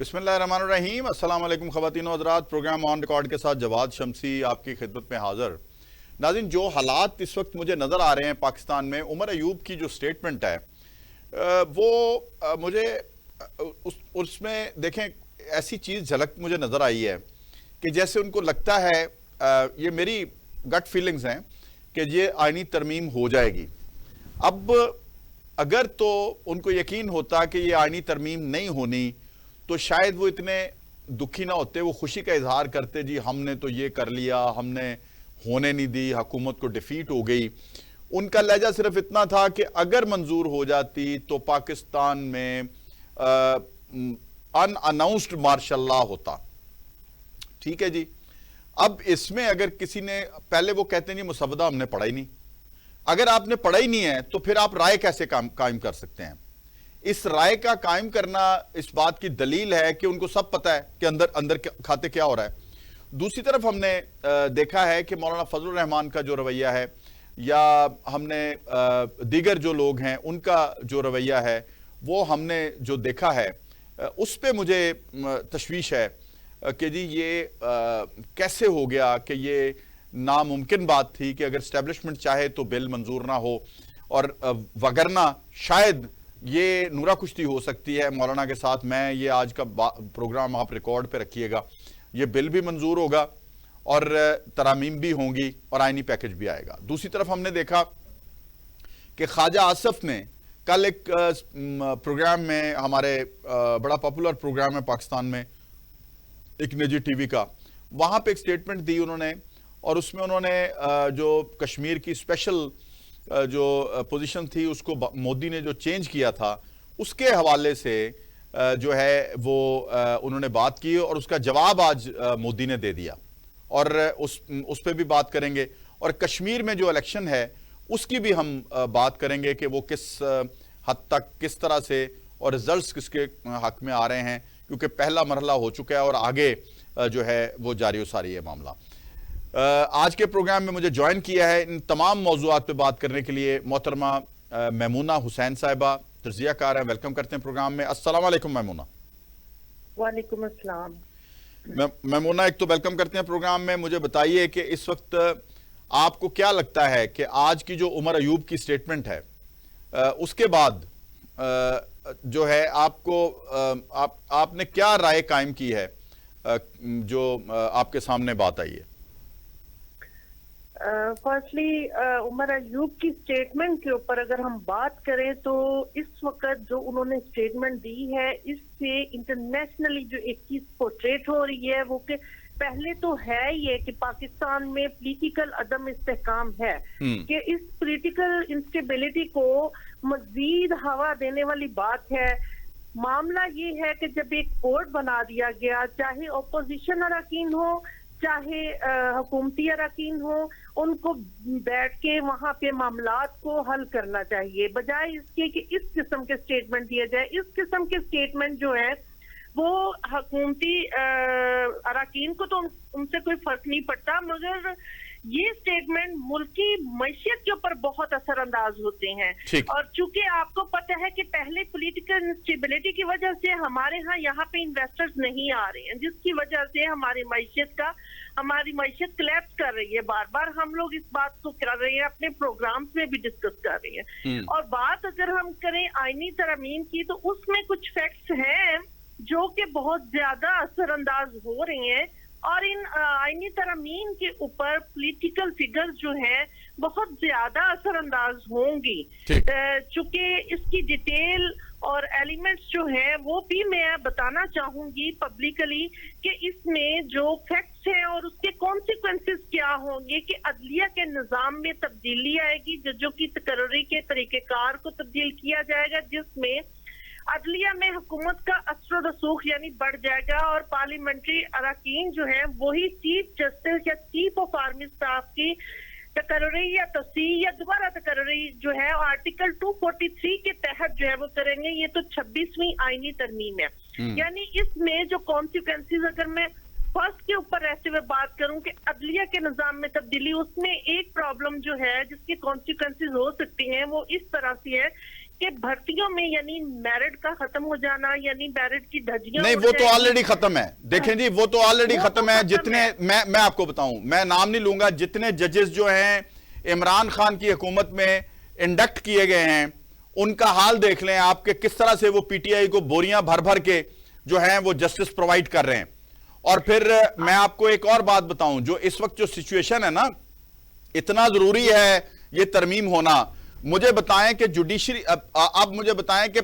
बिस्मिल्लाहिर्रहमानिर्रहीम। अस्सलाम वालेकुम ख़वातीन व हज़रात। प्रोग्राम ऑन रिकॉर्ड के साथ जवाद शमसी आपकी खिदमत में हाज़िर। नाज़रीन, जो हालात इस वक्त मुझे नज़र आ रहे हैं पाकिस्तान में, उमर अयूब की जो स्टेटमेंट है वो मुझे उसमें देखें ऐसी चीज़ झलक मुझे नज़र आई है कि जैसे उनको लगता है, ये मेरी गट फीलिंग्स हैं कि ये आईनी तरमीम हो जाएगी। अब अगर तो उनको यकीन होता कि ये आईनी तरमीम नहीं होनी तो शायद वो इतने दुखी ना होते, वो खुशी का इजहार करते, जी हमने तो ये कर लिया, हमने होने नहीं दी, हुकूमत को डिफीट हो गई। उनका लहजा सिर्फ इतना था कि अगर मंजूर हो जाती तो पाकिस्तान में अनअनाउंस्ड मार्शल लॉ होता। ठीक है जी। अब इसमें अगर किसी ने पहले वो कहते नहीं मुसवदा हमने पढ़ा ही नहीं, अगर आपने पढ़ा ही नहीं है तो फिर आप राय कैसे कायम कर सकते हैं? इस राय का कायम करना इस बात की दलील है कि उनको सब पता है कि अंदर अंदर खाते क्या हो रहा है। दूसरी तरफ हमने देखा है कि मौलाना फजलुर रहमान का जो रवैया है, या हमने दीगर जो लोग हैं उनका जो रवैया है, वो हमने जो देखा है, उस पर मुझे तशवीश है कि जी ये कैसे हो गया कि ये नामुमकिन बात थी कि अगर एस्टेब्लिशमेंट चाहे तो बिल मंजूर ना हो, और वगरना शायद ये नूरा कुश्ती हो सकती है मौलाना के साथ। मैं ये आज का प्रोग्राम आप रिकॉर्ड पे रखिएगा, ये बिल भी मंजूर होगा और तरामीम भी होंगी और आईनी पैकेज भी आएगा। दूसरी तरफ हमने देखा कि ख्वाजा आसफ ने कल एक प्रोग्राम में, हमारे बड़ा पॉपुलर प्रोग्राम है पाकिस्तान में, एक निजी टीवी का, वहां पे एक स्टेटमेंट दी उन्होंने, और उसमें उन्होंने जो कश्मीर की स्पेशल जो पोजीशन थी उसको मोदी ने जो चेंज किया था उसके हवाले से जो है वो उन्होंने बात की, और उसका जवाब आज मोदी ने दे दिया, और उस पर भी बात करेंगे। और कश्मीर में जो इलेक्शन है उसकी भी हम बात करेंगे कि वो किस हद तक, किस तरह से, और रिजल्ट्स किसके हक में आ रहे हैं, क्योंकि पहला मरहला हो चुका है और आगे जो है वो जारी सारी है मामला। आज के प्रोग्राम में मुझे ज्वाइन किया है इन तमाम मौजूआत पे बात करने के लिए मोहतरमा मैमूना हुसैन साहिबा, तर्जियाकार हैं। वेलकम करते हैं प्रोग्राम में। अस्सलाम वालेकुम मैमूना। वालेकुम अस्सलाम। मैमूना, एक तो वेलकम करते हैं प्रोग्राम में। मुझे बताइए कि इस वक्त आपको क्या लगता है कि आज की जो उमर अयूब की स्टेटमेंट है, उसके बाद जो है आपको आपने क्या राय कायम की है जो आपके सामने बात आई है? फर्स्टली उमर अयूब की स्टेटमेंट के ऊपर अगर हम बात करें तो इस वक्त जो उन्होंने स्टेटमेंट दी है, इससे इंटरनेशनली जो एक चीज पोर्ट्रेट हो रही है वो कि पहले तो है ये कि पाकिस्तान में पॉलिटिकल अदम इस्तेहकाम है, कि इस पॉलिटिकल इंस्टेबिलिटी को मजीद हवा देने वाली बात है। मामला ये है कि जब एक बोर्ड बना दिया गया, चाहे ओपोजिशन अरकान हो चाहे हुकूमती अरकान हो, उनको बैठ के वहां पे मामलात को हल करना चाहिए, बजाय इसके कि इस किस्म के स्टेटमेंट दिए जाए। इस किस्म के स्टेटमेंट जो है वो हुकूमती अरकान को तो उनसे कोई फर्क नहीं पड़ता, मगर ये स्टेटमेंट मुल्की मैशियत के ऊपर बहुत असरअंदाज होते हैं। और चूंकि आपको पता है कि पहले पॉलिटिकल इंस्टेबिलिटी की वजह से हमारे यहाँ पे इन्वेस्टर्स नहीं आ रहे हैं, जिसकी वजह से हमारी मैशियत कोलैप्स कर रही है। बार बार हम लोग इस बात को कर रहे हैं, अपने प्रोग्राम्स में भी डिस्कस कर रहे हैं। और बात अगर हम करें आईनी तरमीम की, तो उसमें कुछ फैक्ट्स हैं जो कि बहुत ज्यादा असरअंदाज हो रहे हैं, और इन आईनी तरमीम के ऊपर पॉलिटिकल फिगर्स जो हैं बहुत ज्यादा असरअंदाज होंगी। चूंकि इसकी डिटेल और एलिमेंट्स जो हैं वो भी मैं बताना चाहूंगी पब्लिकली कि इसमें जो फैक्ट्स हैं और उसके कॉन्सिक्वेंसेस क्या होंगे, कि अदलिया के निजाम में तब्दीली आएगी, जजों की तकर्री के तरीकेकार को तब्दील किया जाएगा, जिसमें अदलिया में हुकूमत का असर रसूख यानी बढ़ जाएगा, और पार्लियामेंट्री अरकान जो है वही चीफ जस्टिस या चीफ ऑफ आर्मी स्टाफ की तकर्री या तस्सीह या दोबारा तकर्री जो है आर्टिकल 243 के तहत जो है वो करेंगे। ये तो 26वीं आईनी तरमीम है। यानी इसमें जो कॉन्सिक्वेंसेस, अगर मैं फर्स्ट के ऊपर रहते हुए बात करूं कि अदलिया के निजाम में तब्दीली, उसमें एक प्रॉब्लम जो है जिसके कॉन्सिक्वेंसेस हो सकते हैं वो इस तरह से है कि भर्तियों में यानी मेरिट का खत्म हो जाना, यानी मेरिट की धज्जियां नहीं, उड़ वो तो जाएंगी। ऑलरेडी खत्म है। देखें जी, वो तो ऑलरेडी वो तो खत्म है। खत्म जितने है। मैं आपको बताऊं, मैं नाम नहीं लूंगा, जितने जजेस जो हैं इमरान खान की हुकूमत में इंडक्ट किए गए हैं, उनका हाल देख लें आपके, किस तरह से वो पीटीआई को बोरियां भर भर के जो हैं वो जस्टिस प्रोवाइड कर रहे हैं। और फिर मैं आपको एक और बात बताऊं, जो इस वक्त जो सिचुएशन है ना, इतना जरूरी है ये तरमीम होना। मुझे बताएं कि जुडिशरी, अब मुझे बताएं कि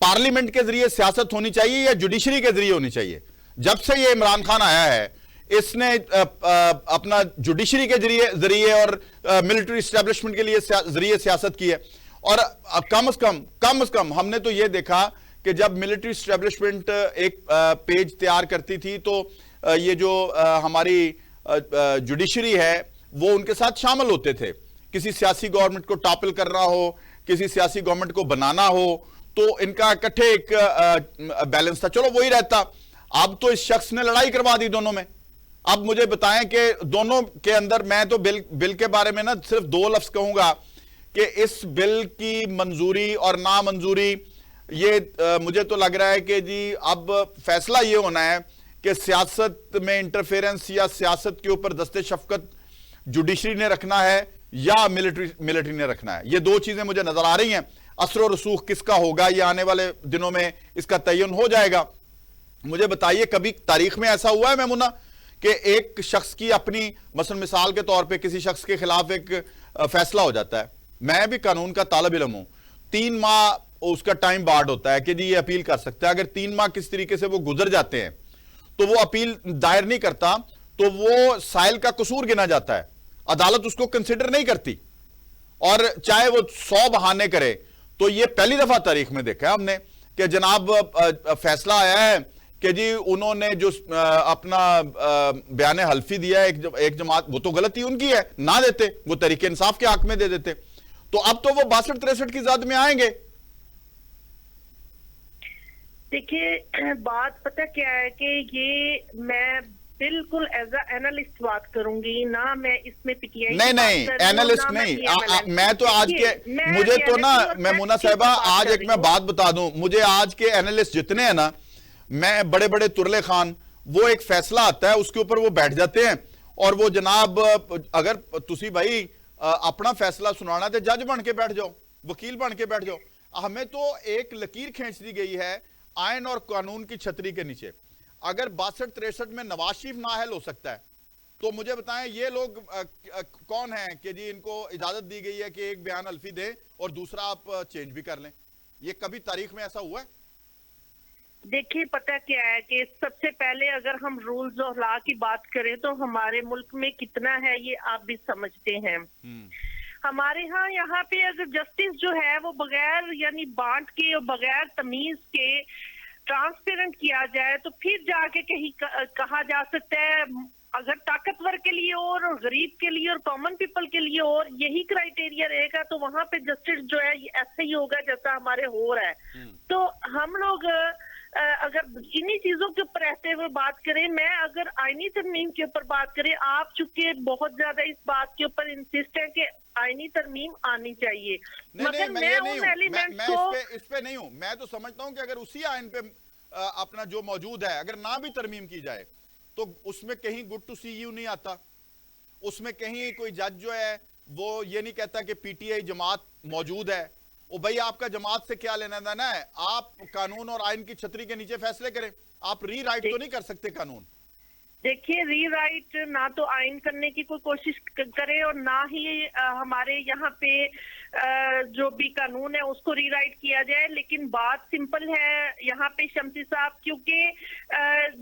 पार्लियामेंट के जरिए सियासत होनी चाहिए या जुडिशरी के जरिए होनी चाहिए? जब से ये इमरान खान आया है, इसने अपना जुडिशरी के जरिए और मिलिट्री एस्टेब्लिशमेंट के लिए जरिए सियासत की है। और कम से कम हमने तो ये देखा कि जब मिलिट्री एस्टेब्लिशमेंट एक पेज तैयार करती थी, तो ये जो हमारी जुडिशरी है वो उनके साथ शामिल होते थे। किसी सियासी गवर्नमेंट को टॉपल करना हो, किसी सियासी गवर्नमेंट को बनाना हो, तो इनका इकट्ठे एक बैलेंस था, चलो वही रहता। अब तो इस शख्स ने लड़ाई करवा दी दोनों में। अब मुझे बताएं कि दोनों के अंदर, मैं तो बिल के बारे में ना सिर्फ दो लफ्ज कहूंगा कि इस बिल की मंजूरी और नामंजूरी, ये मुझे तो लग रहा है कि जी अब फैसला ये होना है कि सियासत में इंटरफेरेंस या सियासत के ऊपर दस्ते शफकत जुडिशरी ने रखना है या मिलिट्री ने रखना है। ये दो चीजें मुझे नजर आ रही हैं। असर और रसूख किसका होगा, ये आने वाले दिनों में इसका तयन हो जाएगा। मुझे बताइए, कभी तारीख में ऐसा हुआ है मैमुना कि एक शख्स की अपनी, मसलन मिसाल के तौर पे किसी शख्स के खिलाफ एक फैसला हो जाता है, मैं भी कानून का तालिब इल्म हूं, 3 माह उसका टाइम बार्ड होता है कि जी ये अपील कर सकता है। अगर 3 माह किस तरीके से वो गुजर जाते हैं तो वो अपील दायर नहीं करता, तो वो साइल का कसूर गिना जाता है, अदालत उसको कंसिडर नहीं करती, और चाहे वो 100 बहाने करे। तो ये पहली दफा तारीख में देखा है हमने कि जनाब फैसला आया है कि जी उन्होंने जो अपना बयान हल्फी दिया है एक जमात, वो तो गलती उनकी है, ना देते, वो तरीके इंसाफ के हक में दे देते। तो अब तो वो 62-63 की ज़द में आएंगे। देखिए, बात पता क्या है कि ये मैं बिल्कुल एज अ एनालिस्ट बात करूंगी ना, मैं इसमें पीटीआई नहीं एनालिस्ट नहीं। मैं तो आज के, मुझे तो ना मैमुना साहिबा, आज एक मैं बात बता दूं, मुझे आज के एनालिस्ट जितने हैं ना, मैं बड़े बड़े तुरले खान, वो एक फैसला आता है उसके ऊपर वो बैठ जाते हैं, और वो जनाब अगर तुसी भाई अपना फैसला सुनाना तो जज बन के बैठ जाओ, वकील बन के बैठ जाओ। हमें तो एक लकीर खींच दी गई है आयन और कानून की छतरी के नीचे। अगर 62-63 में नवाज शरीफ नाअहल हो सकता है, तो मुझे बताएं ये लोग कौन हैं कि जी इनको इजाजत दी गई है कि एक बयान अल्फी दें और दूसरा आप चेंज भी कर लें? ये कभी तारीख में ऐसा हुआ है? देखिए, पता क्या है कि सबसे पहले अगर हम रूल्स और लॉ की बात करें तो हमारे मुल्क में कितना है ये आप भी समझते हैं। हमारे यहाँ पे अगर जस्टिस जो है वो बगैर यानी बांट के और बगैर तमीज के ट्रांसपेरेंट किया जाए तो फिर जाके कहीं कहा जा सकता है, अगर ताकतवर के लिए और गरीब के लिए और कॉमन पीपल के लिए और यही क्राइटेरिया रहेगा तो वहां पे जस्टिस जो है ऐसा ही होगा जैसा हमारे हो रहा है। तो हम लोग अगर इन्हीं चीजों के ऊपर रहते हुए बात करें, मैं अगर आईनी तरमीम के ऊपर बात करें, आप चूंकि बहुत ज्यादा इस बात के ऊपर इंसिस्ट है कि आईनी तरमीम आनी चाहिए, मगर मैं उन एलिमेंट्स को इस पे नहीं हूं। मैं तो समझता हूं कि अगर उसी आइन पे अपना जो मौजूद है अगर ना भी तरमीम की जाए तो उसमें कहीं गुड टू सी यू नहीं आता, उसमें कहीं कोई जज जो है वो ये नहीं कहता कि पीटीआई जमात मौजूद है। ओ भाई, आपका जमात से क्या लेना देना है? आप कानून और आइन की छतरी के नीचे फैसले करें, आप री राइट तो नहीं कर सकते कानून। देखिए, रीराइट ना तो आइन करने की कोई कोशिश करे और ना ही हमारे यहाँ पे जो भी कानून है उसको रीराइट किया जाए, लेकिन बात सिंपल है यहाँ पे शम्सी साहब, क्योंकि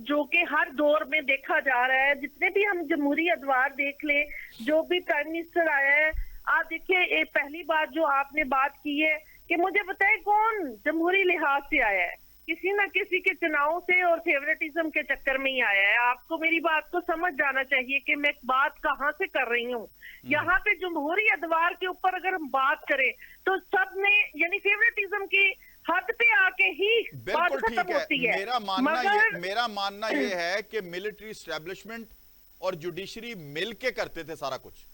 जो कि हर दौर में देखा जा रहा है, जितने भी हम जमहूरी अदवार देख ले, जो भी प्राइम मिनिस्टर आया है, आप देखिए पहली बात जो आपने बात की है कि मुझे बताए कौन जमहूरी लिहाज से आया है, किसी ना किसी के चुनाव से और फेवरेटिज्म के चक्कर में ही आया है। आपको मेरी बात को समझ जाना चाहिए कि मैं बात कहां से कर रही हूँ। यहाँ पे जमहूरी अदवार के ऊपर अगर हम बात करें तो सब में यानी फेवरेटिज्म की हद पे आके ही बात खत्म होती है। मेरा मानना ये है कि मिलिट्री एस्टेब्लिशमेंट और जुडिशरी मिलके करते थे सारा कुछ।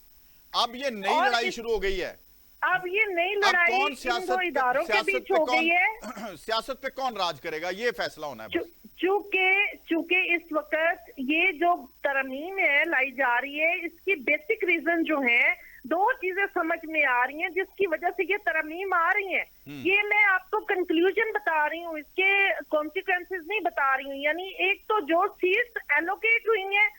अब ये नई लड़ाई शुरू हो गई है अब ये नई अब लड़ाई कौन इन दो इदारों के बीच हो गई है। सियासत पे कौन राज करेगा, ये फैसला होना है बस। चूंकि इस वक्त ये जो तरमीम है लाई जा रही है, इसकी बेसिक रीजन जो है, दो चीजें समझ में आ रही हैं जिसकी वजह से ये तरमीम आ रही हैं। ये मैं आपको कंक्लूजन बता रही हूँ, इसके कॉन्सिक्वेंसेस नहीं बता रही हूँ। यानी एक तो जो सीट्स एलोकेट हुई हैं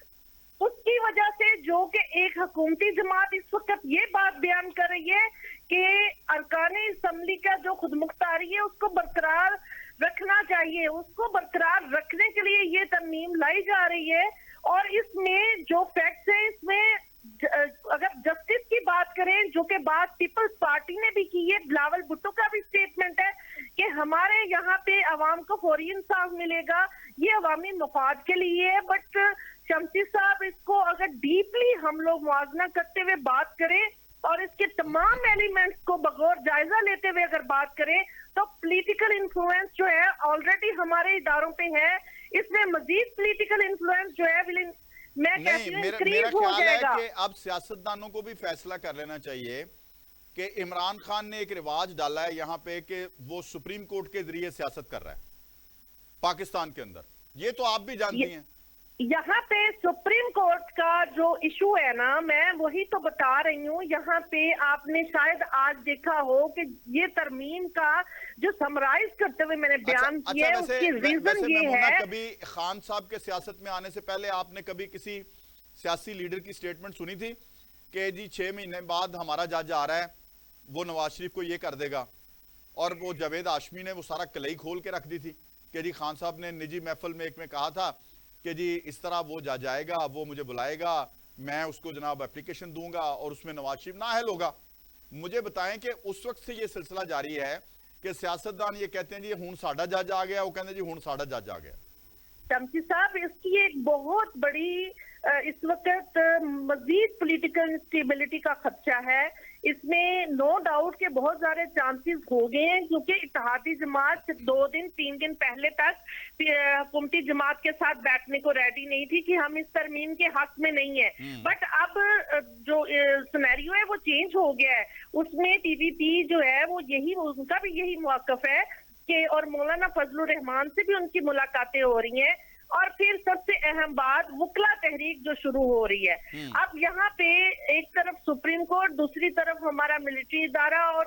उसकी वजह से, जो कि एक हुकूमती जमात इस वक्त ये बात बयान कर रही है कि अरकाने असम्बली का जो खुद मुख्तारी है उसको बरकरार रखना चाहिए, उसको बरकरार रखने के लिए ये तरमीम लाई जा रही है। और इसमें जो फैक्ट्स है, इसमें अगर जस्टिस की बात करें, जो कि बात पीपल्स पार्टी ने भी की है, बिलावल भुट्टो का भी स्टेटमेंट है कि हमारे यहाँ पे अवाम को फौरी इंसाफ मिलेगा, ये अवामी मफाद के लिए है। बट शमसी साहब, इसको अगर डीपली हम लोग मुआवजा करते हुए बात करें और इसके तमाम एलिमेंट्स को बगौर जायजा लेते हुए अगर बात करें, तो पॉलिटिकल इन्फ्लुएंस जो है ऑलरेडी हमारे इदारों पे है। इसमें मजीद पॉलिटिकल इन्फ्लुएंस जो है मैं कहती हूँ इंक्रीज हो जाएगा। है कि अब सियासतदानों को भी फैसला कर लेना चाहिए कि इमरान खान ने एक रिवाज डाला है यहाँ पे कि वो सुप्रीम कोर्ट के जरिए सियासत कर रहा है पाकिस्तान के अंदर। ये तो आप भी जानती हैं। यहाँ पे सुप्रीम कोर्ट का जो इशू है ना, मैं वही तो बता रही हूँ। यहाँ पे आपने शायद आज देखा हो कि ये तरमीम का जो समराइज करते हुए मैंने बयान किया है, उसकी रीजन ये है। कभी खान साहब के सियासत में आने से पहले आपने कभी किसी सियासी लीडर की स्टेटमेंट सुनी थी कि जी 6 महीने बाद हमारा जज आ रहा है, वो नवाज शरीफ को ये कर देगा? और वो जावेद आशमी ने वो सारा कलई खोल के रख दी थी कि जी खान साहब ने निजी महफिल में एक में कहा था कि जी इस तरह वो जज आएगा, वो मुझे बुलाएगा, मैं उसको जनाब एप्लीकेशन दूंगा और उसमें नवाज शरीफ नाअहल होगा। मुझे बताएं कि उस वक्त से ये सिलसिला जारी है कि सियासतदान ये कहते हैं जी हुण साडा जज आ गया, वो कहते हैं जी हुण साडा जज आ गया। शमसी साहब, इसकी एक बहुत बड़ी इस वक्त मजीद पॉलिटिकल इंस्टेबिलिटी का खदशा है। इसमें नो डाउट के बहुत सारे चांसेस हो गए हैं, क्योंकि इत्तेहादी जमात 2 दिन 3 दिन पहले तक हुकूमती जमात के साथ बैठने को रेडी नहीं थी कि हम इस तरमीम के हक में नहीं है। बट अब जो सिनेरियो है वो चेंज हो गया है। उसमें पीपीपी जो है वो यही, उनका भी यही मौकफ है कि, और मौलाना फजलुर रहमान से भी उनकी मुलाकातें हो रही हैं। और फिर सबसे अहम बात, वकला तहरीक जो शुरू हो रही है। अब यहाँ पे एक तरफ सुप्रीम कोर्ट, दूसरी तरफ हमारा मिलिट्री इदारा और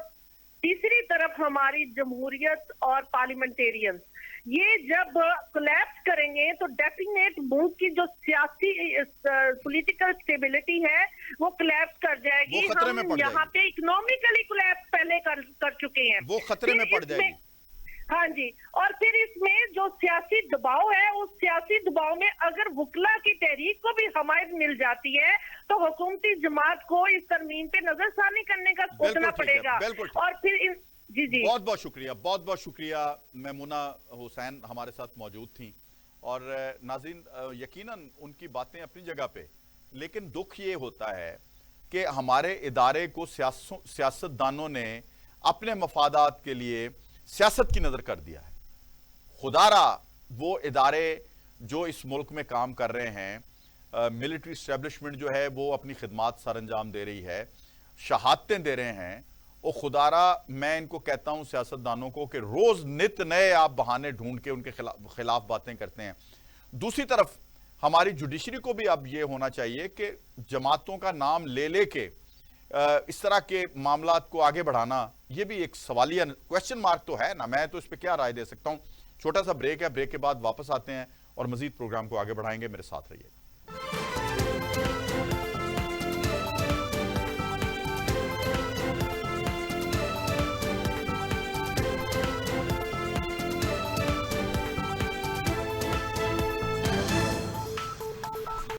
तीसरी तरफ हमारी जमहूरियत और पार्लियामेंटेरियंस, ये जब कोलैप्स करेंगे तो डेफिनेट मुल्क की जो सियासी पॉलिटिकल स्टेबिलिटी है वो कोलैप्स कर जाएगी। हम यहाँ पे इकोनॉमिकली कोलैप्स पहले कर चुके हैं, वो खतरे में पड़ जाएगी। हाँ जी। और फिर इसमें जो सियासी दबाव है, उस सियासी दबाव में अगर वकला की तहरीक को भी हमायत मिल जाती है तो हुकूमती जमात को इस तरमीम पे नजरसानी करने का सोचना पड़ेगा। और फिर जी बहुत बहुत शुक्रिया, बहुत बहुत शुक्रिया। मैमुना हुसैन हमारे साथ मौजूद थी। और नाज़रीन, यकीनन उनकी बातें अपनी जगह पे, लेकिन दुख ये होता है कि हमारे इदारे को सियासतदानों ने अपने मफादात के लिए सियासत की नजर कर दिया है। खुदारा वो इदारे जो इस मुल्क में काम कर रहे हैं, मिलिट्री इस्टेब्लिशमेंट जो है वो अपनी खिदमात सर अंजाम दे रही है, शहादतें दे रहे हैं, और खुदारा मैं इनको कहता हूं सियासतदानों को कि रोज नित नए आप बहाने ढूंढ के उनके खिलाफ बातें करते हैं। दूसरी तरफ हमारी जुडिशरी को भी अब यह होना चाहिए कि जमातों का नाम ले लेके इस तरह के मामलात को आगे बढ़ाना, यह भी एक सवालिया क्वेश्चन मार्क तो है ना। मैं तो इस पर क्या राय दे सकता हूं। छोटा सा ब्रेक है, ब्रेक के बाद वापस आते हैं और मजीद प्रोग्राम को आगे बढ़ाएंगे। मेरे साथ रहिए।